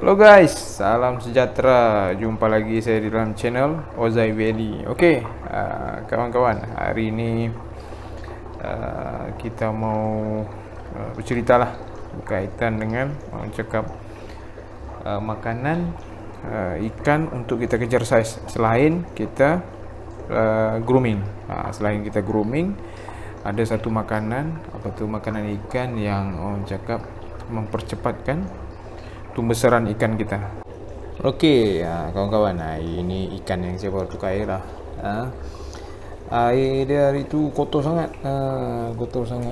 Halo guys, salam sejahtera. Jumpa lagi saya di dalam channel Ozai Valley. Okey, kawan-kawan, hari ini kita mau berceritalah berkaitan dengan cakap makanan ikan untuk kita kejar saiz selain kita grooming. Selain kita grooming, ada satu makanan, apa tu makanan ikan yang orang cakap mempercepatkan pembesaran ikan kita. Okey, kawan-kawan, ini ikan yang saya baru tukar air lah. Air dia hari tu kotor sangat,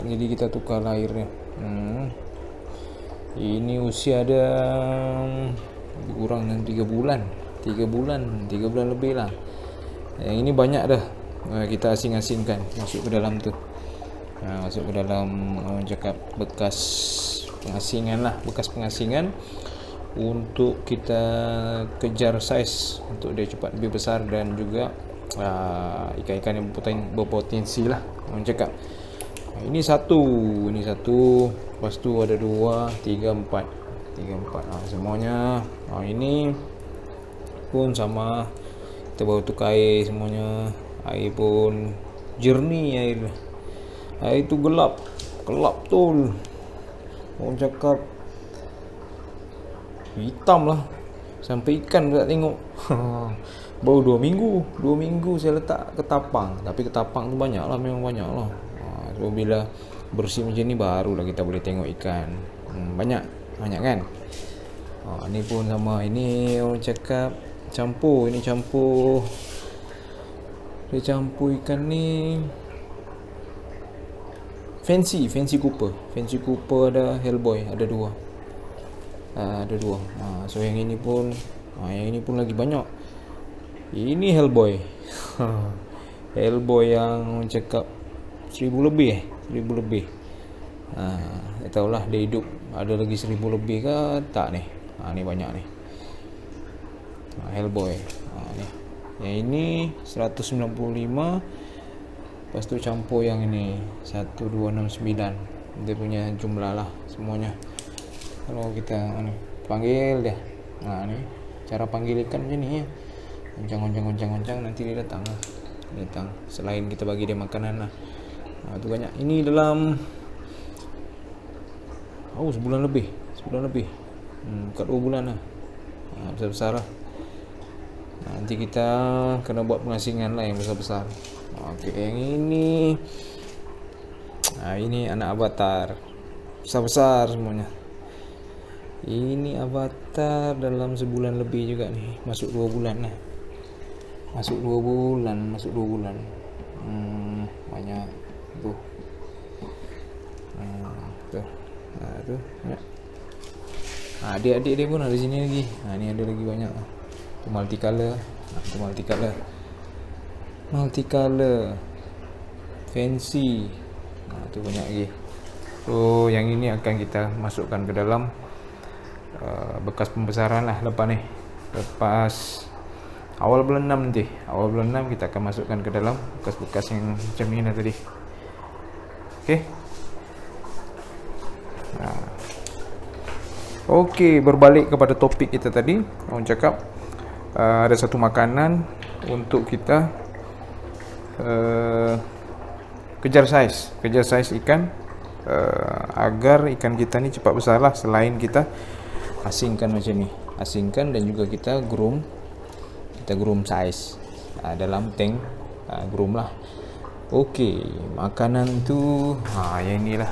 jadi kita tukar air dia. Ini usia dia lebih kurang dalam 3 bulan, 3 bulan lebih lah. Yang ini banyak dah kita asing-asingkan masuk ke dalam tu. Masuk ke dalam cakap bekas pengasingan lah, bekas pengasingan untuk kita kejar saiz untuk dia cepat lebih besar dan juga ikan-ikan yang berpotensi lah orang cakap. Ini satu, lepas tu ada 2, 3, 4, semuanya. Ini pun sama, kita baru tukar air semuanya. Air pun jernih, air tu gelap betul, orang cakap hitam lah, sampai ikan tak tengok. Baru 2 minggu saya letak ketapang, tapi ketapang tu banyak lah, memang banyak lah. So bila bersih macam ni barulah kita boleh tengok ikan. Banyak kan. Ni pun sama, ini orang cakap campur, ini campur, dia campur ikan ni fancy Cooper ada Hellboy, ada dua. So yang ini pun lagi banyak. Ini Hellboy. Hellboy yang cakap 1000 lebih. Tak tahulah dia hidup ada lagi 1000 lebih ke tak ni. Ni banyak ni. Hellboy. Ni. Yang ini 195. Lepas tu campur yang ini 1269. Dia punya jumlah lah semuanya. Kalau kita panggil dia, ni cara panggil ikan macam ni ya. Goncang, nanti dia datang. Selain kita bagi dia makanan lah. Tu banyak. Ini dalam sebulan lebih. Dekat 2 bulan lah. Besar-besar lah. Nanti kita kena buat pengasingan lah yang besar-besar. Okey, yang ini ini anak avatar. Besar-besar semuanya. Ini avatar dalam sebulan lebih juga nih. Masuk 2 bulan lah. Masuk 2 bulan. Banyak tuh. Tuh. Adik-adik dia pun ada sini lagi. Ni ada lagi banyak. Tu multicolor. Fancy. Tu banyak lagi. So yang ini akan kita masukkan ke dalam bekas pembesaran lah lepas awal bulan 6 nanti. Awal bulan 6 kita akan masukkan ke dalam bekas-bekas yang macam ni lah tadi. Okey. Okey, berbalik kepada topik kita tadi. Orang cakap ada satu makanan untuk kita kejar saiz ikan agar ikan kita ni cepat besar lah, selain kita asingkan macam ni, dan juga kita groom saiz dalam tank, groom lah. Okey, makanan tu yang inilah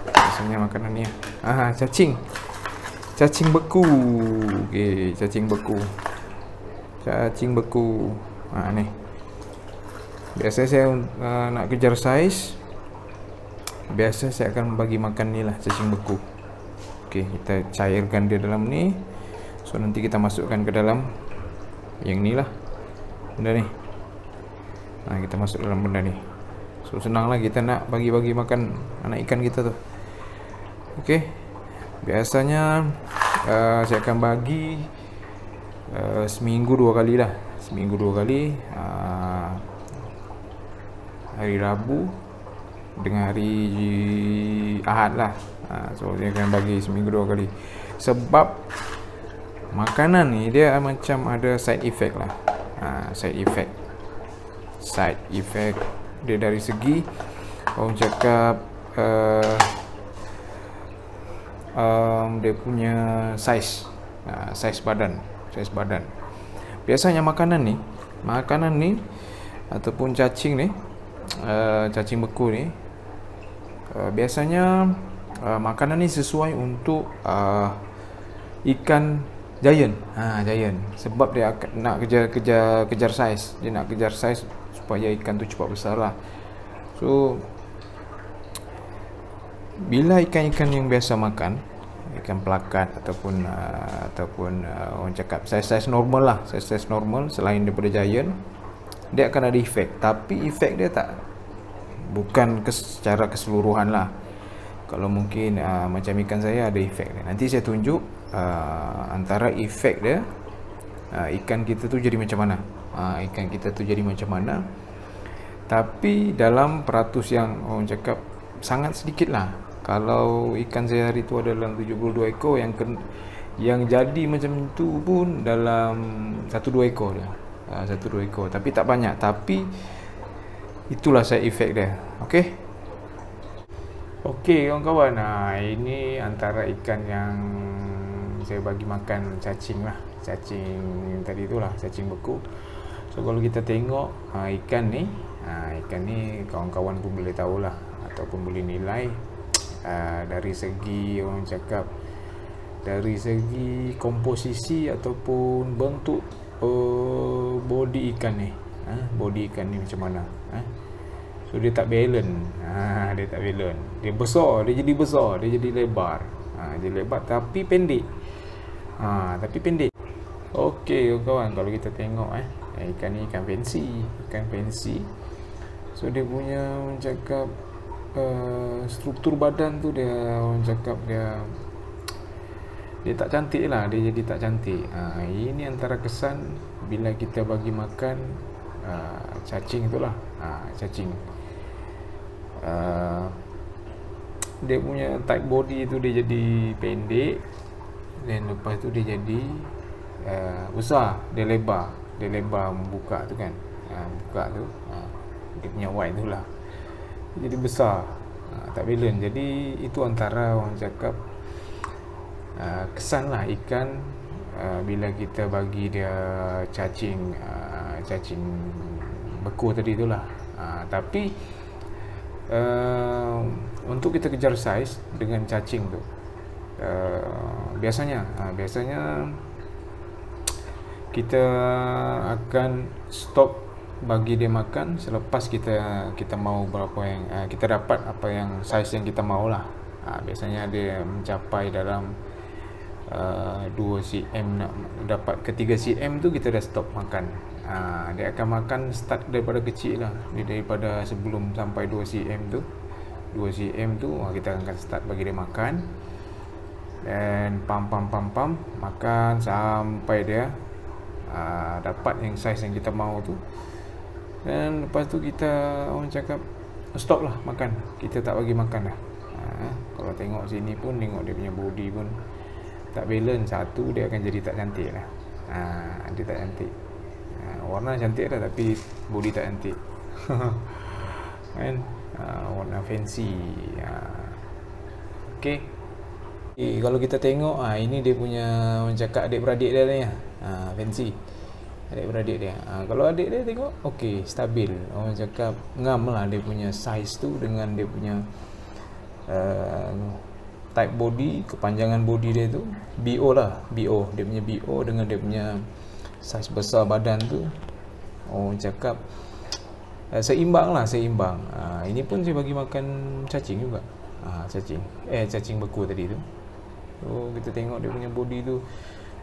biasanya makanan ni. Cacing beku. Okey, cacing beku. Ni biasa saya nak kejar saiz, biasa saya akan bagi makan ni lah, cacing beku. Okey, kita cairkan dia dalam ni. So nanti kita masukkan ke dalam yang ni lah, benda ni. Kita masuk dalam benda ni. So senang lah kita nak bagi-bagi makan anak ikan kita tu. Okey, biasanya saya akan bagi seminggu 2 kali lah. Hari Rabu dengan hari Ahad lah. So dia akan bagi seminggu 2 kali. Sebab makanan ni dia macam ada side effect lah. Side effect dia dari segi orang cakap dia punya size badan. Biasanya makanan ni ataupun cacing ni, cacing beku ni, biasanya makanan ni sesuai untuk ikan giant. Giant. Sebab dia nak kejar saiz. Dia nak kejar saiz supaya ikan tu cepat besar lah. So bila ikan-ikan yang biasa makan, ikan pelakat ataupun orang cakap saiz normal selain daripada giant, dia akan ada efek. Tapi efek dia bukan secara keseluruhan lah. Kalau mungkin macam ikan saya ada efek dia. Nanti saya tunjuk antara efek dia, ikan kita tu jadi macam mana. Tapi dalam peratus yang orang cakap sangat sedikit lah. Kalau ikan saya hari tu ada dalam 72 ekor, yang jadi macam tu pun dalam 1-2 ekor dia. 1-2 ekor, tapi tak banyak. Tapi itulah side effect dia. Okey kawan-kawan, ini antara ikan yang saya bagi makan cacing lah. Cacing tadi itulah, cacing beku. So kalau kita tengok ikan ni kawan-kawan pun boleh tahulah ataupun boleh nilai dari segi orang cakap, dari segi komposisi ataupun bentuk body ikan ni. Body ikan ni macam mana? So dia tak balance. Dia besar, dia jadi besar, dia jadi lebar. Dia lebar tapi pendek. Okey kawan, kalau kita tengok ikan ni ikan fancy. So dia punya orang cakap struktur badan tu dia orang cakap dia tak cantik lah, dia jadi tak cantik. Ini antara kesan bila kita bagi makan cacing itulah. Cacing dia punya type body tu dia jadi pendek, dan lepas tu dia jadi besar, dia lebar membuka tu kan. Buka tu dia punya wide tu lah, jadi besar, tak balance. Jadi itu antara orang cakap kesan lah ikan bila kita bagi dia cacing beku tadi itulah. Tapi untuk kita kejar saiz dengan cacing tu, biasanya kita akan stop bagi dia makan selepas kita mau berapa yang kita dapat apa yang saiz yang kita mau lah. Biasanya dia mencapai dalam 2 cm, nak dapat ke 3 cm tu kita dah stop makan. Dia akan makan start daripada kecil lah, daripada sebelum sampai 2 cm tu kita akan start bagi dia makan, dan pam makan sampai dia dapat yang saiz yang kita mau tu, dan lepas tu kita orang cakap stop lah makan, kita tak bagi makan dah. Kalau tengok sini pun, tengok dia punya body pun tak balance. Satu, dia akan jadi tak cantik lah. Dia tak cantik. Warna cantik dah tapi body tak cantik. Kan? Warna fancy. Okey. Kalau kita tengok ini dia punya orang cakap adik-beradik dia ni. Fancy. Adik-beradik dia. Kalau adik dia tengok okey, stabil. Orang cakap ngam lah dia punya size tu dengan dia punya type body, kepanjangan body dia tu, BO lah, BO, dia punya BO dengan dia punya saiz besar badan tu, orang cakap seimbang lah, seimbang. Ini pun saya bagi makan cacing juga, cacing beku tadi tu. So kita tengok dia punya body tu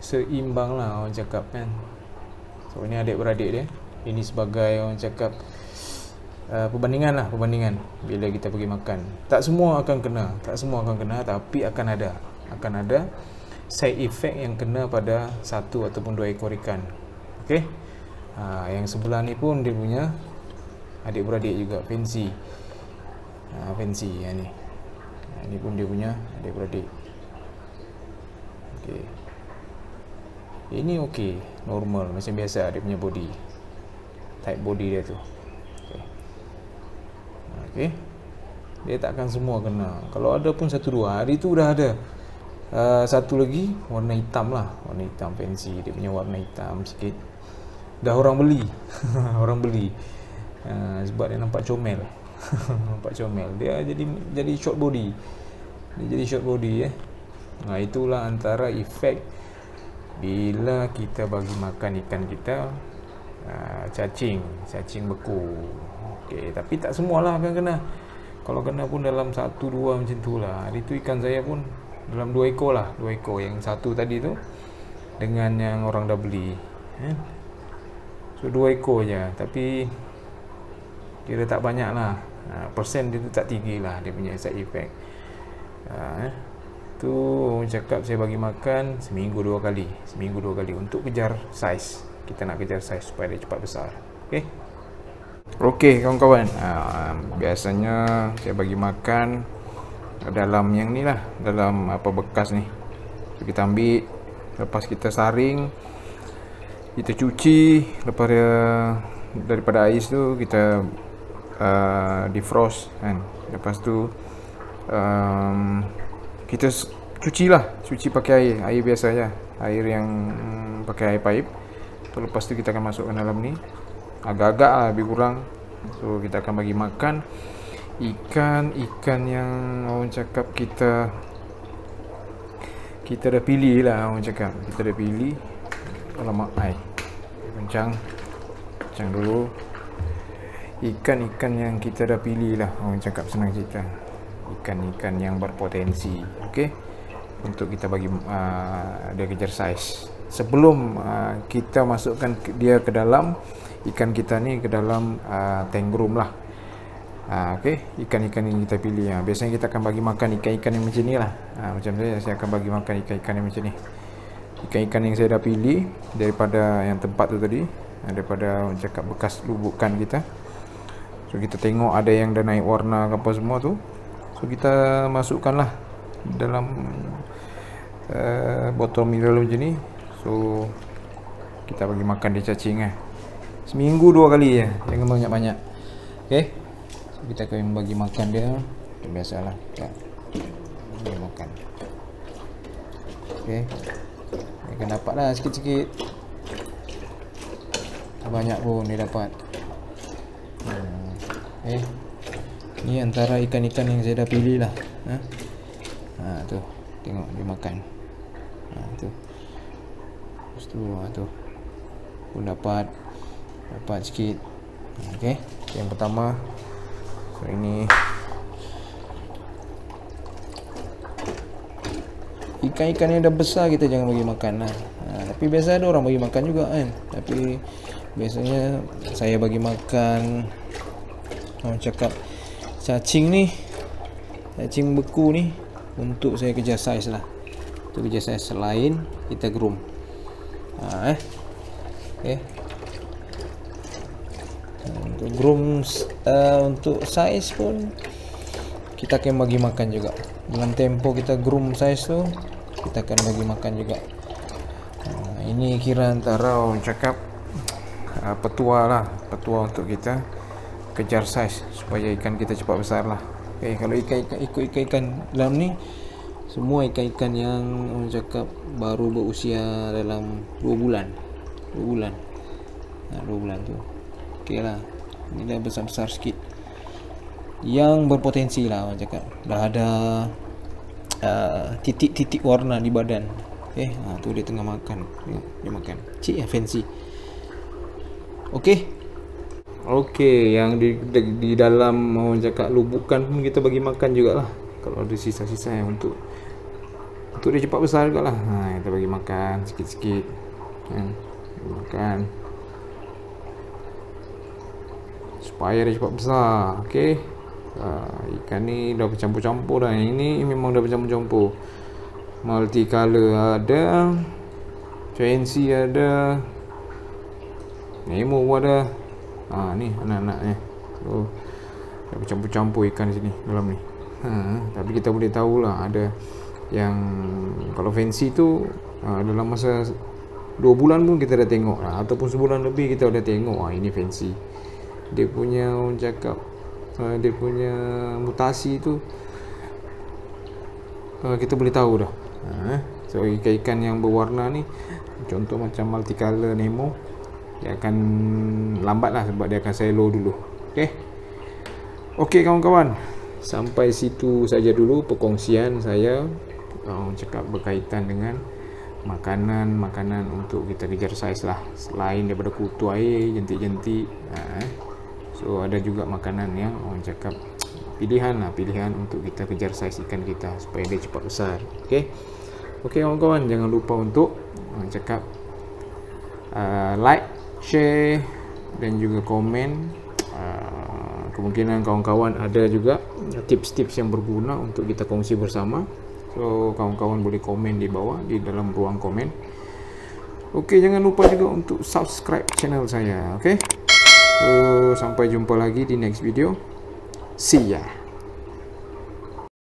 seimbang lah, orang cakap kan. So ini adik-beradik dia, ini sebagai orang cakap perbandingan bila kita pergi makan. Tak semua akan kena, tapi akan ada side effect yang kena pada 1 ataupun 2 ekor ikan. Okey. Yang sebelah ni pun dia punya adik-beradik juga, fancy. Fancy yang ni. Ini pun dia punya adik-beradik. Okey. Ini okey, normal macam biasa dia punya body. Type body dia tu. Okey. Okey. Dia takkan semua kena. Kalau ada pun 1-2 hari tu dah ada. Satu lagi warna hitam lah, warna hitam fancy, dia punya warna hitam sikit. Dah orang beli. Orang beli. Sebab dia nampak comel. Nampak comel. Dia jadi short body. Dia jadi short body itulah antara efek bila kita bagi makan ikan kita cacing beku. Okey, tapi tak semualah akan kena. Kalau kena pun dalam 1-2 macam tu lah. Hari tu ikan saya pun dalam 2 ekor lah. 2 ekor. Yang satu tadi tu dengan yang orang dah beli. So 2 ekor je. Tapi kira tak banyak lah. Persen dia tu tak tinggi lah. Dia punya side effect. Tu orang cakap saya bagi makan seminggu 2 kali. Seminggu 2 kali untuk kejar saiz. Kita nak kejar saiz supaya dia cepat besar. Okey. Okey kawan-kawan, biasanya saya bagi makan dalam yang ni lah, dalam apa bekas ni. So, kita ambil, lepas kita saring, kita cuci, lepas daripada ais tu kita defrost kan. Lepas tu kita cuci pakai air biasa je, air yang pakai air pipe. So, lepas tu kita akan masukkan dalam ni. Agak-agak lah, lebih kurang. So kita akan bagi makan ikan yang orang cakap kita dah pilih lah. Orang cakap kita dah pilih. Alamak, kencang dulu. Ikan yang kita dah pilih lah. Orang cakap senang cerita, ikan-ikan yang berpotensi. Okey, untuk kita bagi dia kejar saiz. Sebelum kita masukkan dia ke dalam ikan kita ni, ke dalam tank room lah. Okey, ikan-ikan yang kita pilih. Biasanya kita akan bagi makan ikan-ikan yang macam ni lah. Macam saya akan bagi makan ikan-ikan yang macam ni. Ikan-ikan yang saya dah pilih daripada yang tempat tu tadi, daripada orang cakap bekas lubukan kita. So kita tengok ada yang dah naik warna ke apa semua tu. So kita masukkan lah dalam botol mineral macam ni. So kita bagi makan dia cacing seminggu 2 kali je, jangan banyak-banyak. Okey, so kita akan bagi makan dia biasalah, kita bagi makan. Okey, dia akan dapat lah sikit-sikit, banyak pun dia dapat. Ni antara ikan-ikan yang saya dah pilih lah. Tu tengok dia makan. Tu lepas tu pun dapat sikit. Okey, yang pertama. So ini ikan-ikan yang dah besar kita jangan bagi makan lah. Tapi biasa ada orang bagi makan juga kan. Tapi biasanya saya bagi makan, orang cakap cacing ni, cacing beku ni, untuk saya kejar saiz lah. Untuk kejar saiz selain kita groom. Okey. Untuk groom, untuk saiz pun kita akan bagi makan juga. Dalam tempo kita groom saiz tu, kita akan bagi makan juga. Ini kira antara orang cakap petua untuk kita kejar saiz supaya ikan kita cepat besar lah. Okay, kalau ikan dalam ni semua ikan-ikan yang orang cakap baru berusia dalam 2 bulan. 2 bulan tu. Okey lah. Ini dah besar-besar sikit. Yang berpotensi lah orang cakap. Dah ada titik-titik warna di badan. Okey, tu dia tengah makan. Dia makan. Cik fancy. Okey, yang di dalam orang cakap lubukan pun kita bagi makan jugalah. Kalau ada sisa-sisa yang untuk dia cepat besar jugalah. Kita bagi makan sikit-sikit kan. Makan supaya dia cepat besar. Okey. Ikan ni dah bercampur-campur dah. Ini memang dah bercampur-campur. Multicolor ada, fancy ada, Nemo pun ada. Ni anak-anaknya. Dah bercampur-campur ikan di sini dalam ni. Tapi kita boleh tahulah ada yang kalau fancy tu dalam masa 2 bulan pun kita dah tengok lah, ataupun sebulan lebih kita dah tengok ini fancy. Dia punya orang cakap dia punya mutasi tu kita boleh tahu dah. So ikan-ikan yang berwarna ni, contoh macam multicolor Nemo, dia akan lambat lah sebab dia akan silo dulu. Okey kawan-kawan, sampai situ saja dulu perkongsian saya cakap berkaitan dengan makanan untuk kita kejar saiz lah, selain daripada kutu air jentik-jentik. So ada juga makanan yang orang cakap pilihan untuk kita kejar saiz ikan kita supaya dia cepat besar. Okey kawan-kawan, jangan lupa untuk cakap like, share dan juga komen. Kemungkinan kawan-kawan ada juga tips-tips yang berguna untuk kita kongsi bersama. So kawan-kawan boleh komen di bawah di dalam ruang komen. Okey, jangan lupa juga untuk subscribe channel saya. Okey, so sampai jumpa lagi di next video. See ya.